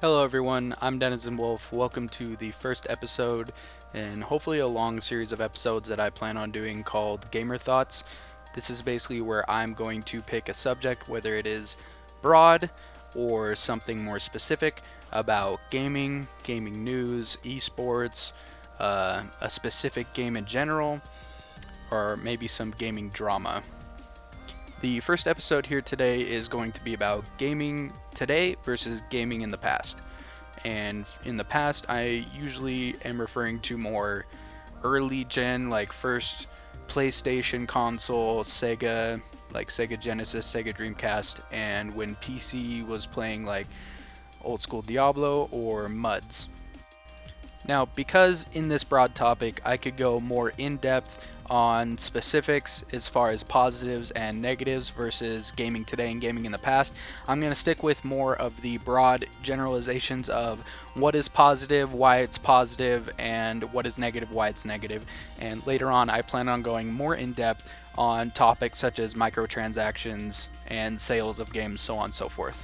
Hello everyone, I'm Denizen Wolf. Welcome to the first episode and hopefully a long series of episodes that I plan on doing called Gamer Thoughts. This is basically where I'm going to pick a subject, whether it is broad or something more specific about gaming, gaming news, esports, a specific game in general, or maybe some gaming drama. The first episode here today is going to be about gaming today versus gaming in the past. And in the past, I usually am referring to more early gen, like first PlayStation console, Sega, like Sega Genesis, Sega Dreamcast, and when PC was playing like old school Diablo or MUDs. Now, because in this broad topic, I could go more in depth on specifics as far as positives and negatives versus gaming today and gaming in the past, I'm going to stick with more of the broad generalizations of what is positive, why it's positive, and what is negative, why it's negative. And later on, I plan on going more in depth on topics such as microtransactions and sales of games, so on and so forth.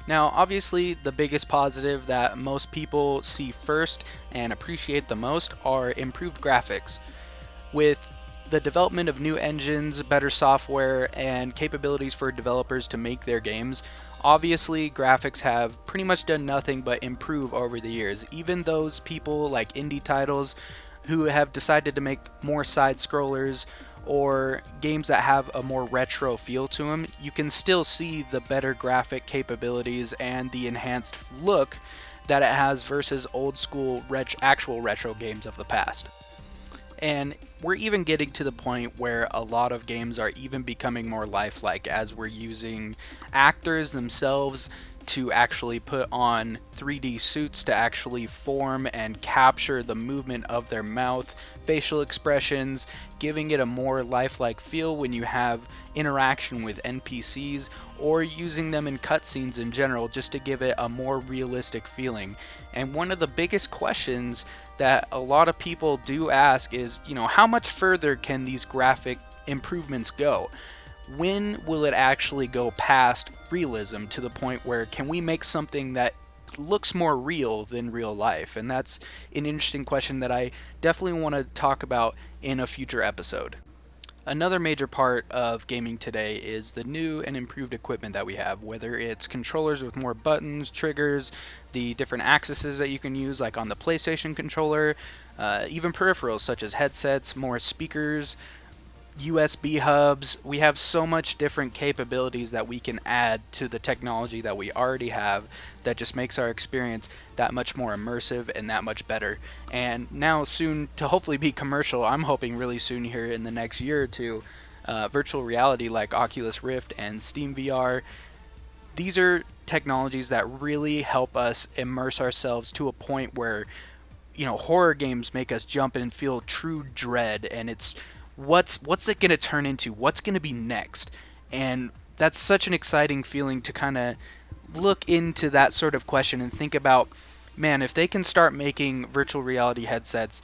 Now, obviously, the biggest positive that most people see first and appreciate the most are improved graphics. With the development of new engines, better software, and capabilities for developers to make their games, obviously graphics have pretty much done nothing but improve over the years. Even those people like indie titles who have decided to make more side scrollers or games that have a more retro feel to them, you can still see the better graphic capabilities and the enhanced look that it has versus old school actual retro games of the past. And we're even getting to the point where a lot of games are even becoming more lifelike as we're using actors themselves to actually put on 3D suits to actually form and capture the movement of their mouth, facial expressions, giving it a more lifelike feel when you have interaction with NPCs, or using them in cutscenes in general just to give it a more realistic feeling. And one of the biggest questions that a lot of people do ask is, how much further can these graphic improvements go? When will it actually go past realism to the point where can we make something that looks more real than real life? And that's an interesting question that I definitely want to talk about in a future episode. Another major part of gaming today is the new and improved equipment that we have, whether it's controllers with more buttons, triggers, the different accesses that you can use like on the PlayStation controller, even peripherals such as headsets, more speakers, USB hubs. We have so much different capabilities that we can add to the technology that we already have that just makes our experience that much more immersive and that much better. And now soon to hopefully be commercial, I'm hoping really soon here in the next year or two, virtual reality like Oculus Rift and Steam VR. These are technologies that really help us immerse ourselves to a point where horror games make us jump and feel true dread, and it's what's it going to turn into, what's going to be next. And that's such an exciting feeling to kind of look into that sort of question and think about, man, if they can start making virtual reality headsets,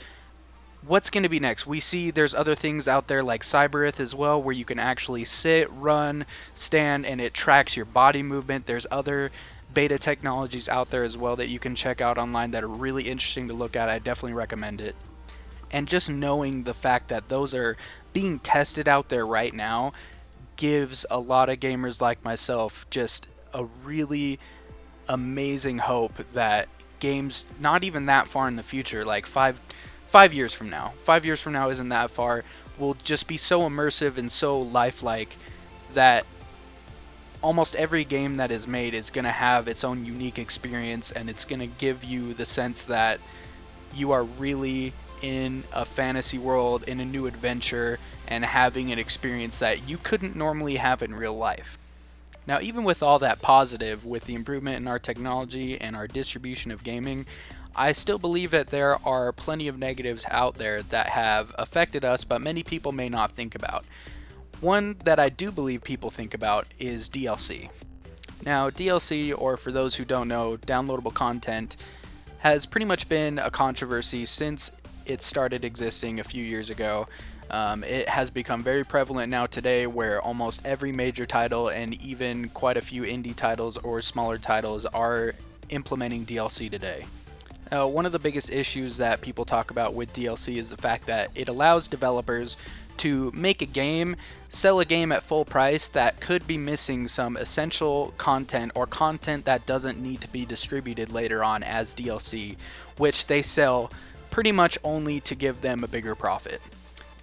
what's going to be next? We see there's other things out there like Cybereth as well, where you can actually sit, run, stand, and it tracks your body movement. There's other beta technologies out there as well that you can check out online that are really interesting to look at. I definitely recommend it. And just knowing the fact that those are being tested out there right now gives a lot of gamers like myself just a really amazing hope that games not even that far in the future, like five years from now isn't that far, will just be so immersive and so lifelike that almost every game that is made is going to have its own unique experience, and it's going to give you the sense that you are really in a fantasy world, in a new adventure, and having an experience that you couldn't normally have in real life. Now, even with all that positive, with the improvement in our technology and our distribution of gaming, I still believe that there are plenty of negatives out there that have affected us, but many people may not think about. One that I do believe people think about is DLC. Now, DLC, or for those who don't know, downloadable content, has pretty much been a controversy since it started existing a few years ago. It has become very prevalent now today, where almost every major title and even quite a few indie titles or smaller titles are implementing DLC today. One of the biggest issues that people talk about with DLC is the fact that it allows developers to make a game, sell a game at full price that could be missing some essential content or content that doesn't need to be distributed later on as DLC, which they sell pretty much only to give them a bigger profit.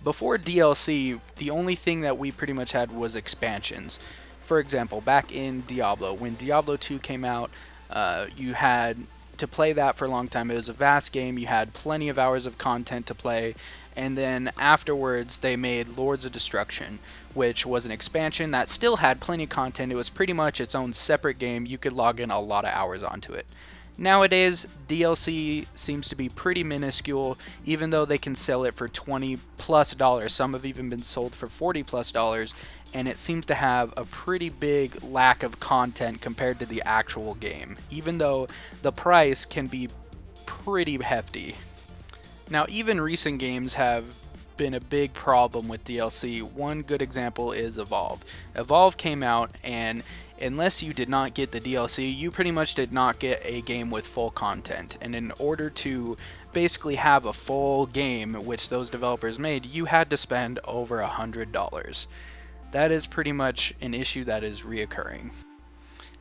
Before DLC, the only thing that we pretty much had was expansions. For example, back in Diablo, when Diablo 2 came out, you had to play that for a long time. It was a vast game, you had plenty of hours of content to play, and then afterwards they made Lords of Destruction, which was an expansion that still had plenty of content. It was pretty much its own separate game. You could log in a lot of hours onto it. Nowadays, DLC seems to be pretty minuscule, even though they can sell it for $20+. Some have even been sold for $40+, and it seems to have a pretty big lack of content compared to the actual game, even though the price can be pretty hefty. Now, even recent games have been a big problem with DLC. One good example is Evolve. Evolve came out, and unless you did not get the DLC, you pretty much did not get a game with full content. And in order to basically have a full game, which those developers made, you had to spend over $100. That is pretty much an issue that is reoccurring.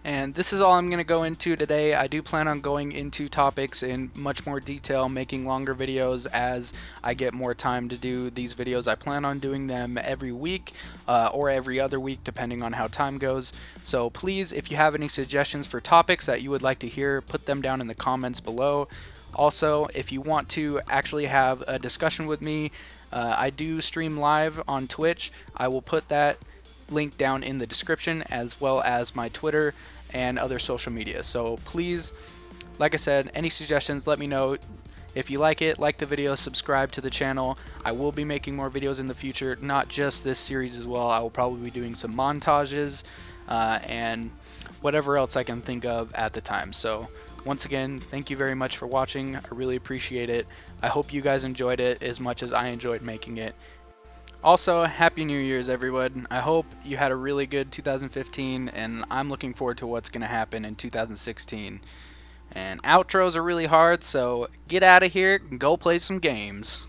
And this is all I'm going to go into today. I do plan on going into topics in much more detail, making longer videos as I get more time to do these videos. I plan on doing them every week or every other week, depending on how time goes. So please, if you have any suggestions for topics that you would like to hear, put them down in the comments below. Also, if you want to actually have a discussion with me, I do stream live on Twitch. I will put that link down in the description, as well as my Twitter and other social media. So please, like I said, any suggestions, let me know. If you like it, like the video, subscribe to the channel. I will be making more videos in the future, not just this series as well. I will probably be doing some montages and whatever else I can think of at the time. So once again, thank you very much for watching. I really appreciate it. I hope you guys enjoyed it as much as I enjoyed making it. Also, Happy New Year's, everyone. I hope you had a really good 2015, and I'm looking forward to what's going to happen in 2016. And outros are really hard, so get out of here and go play some games.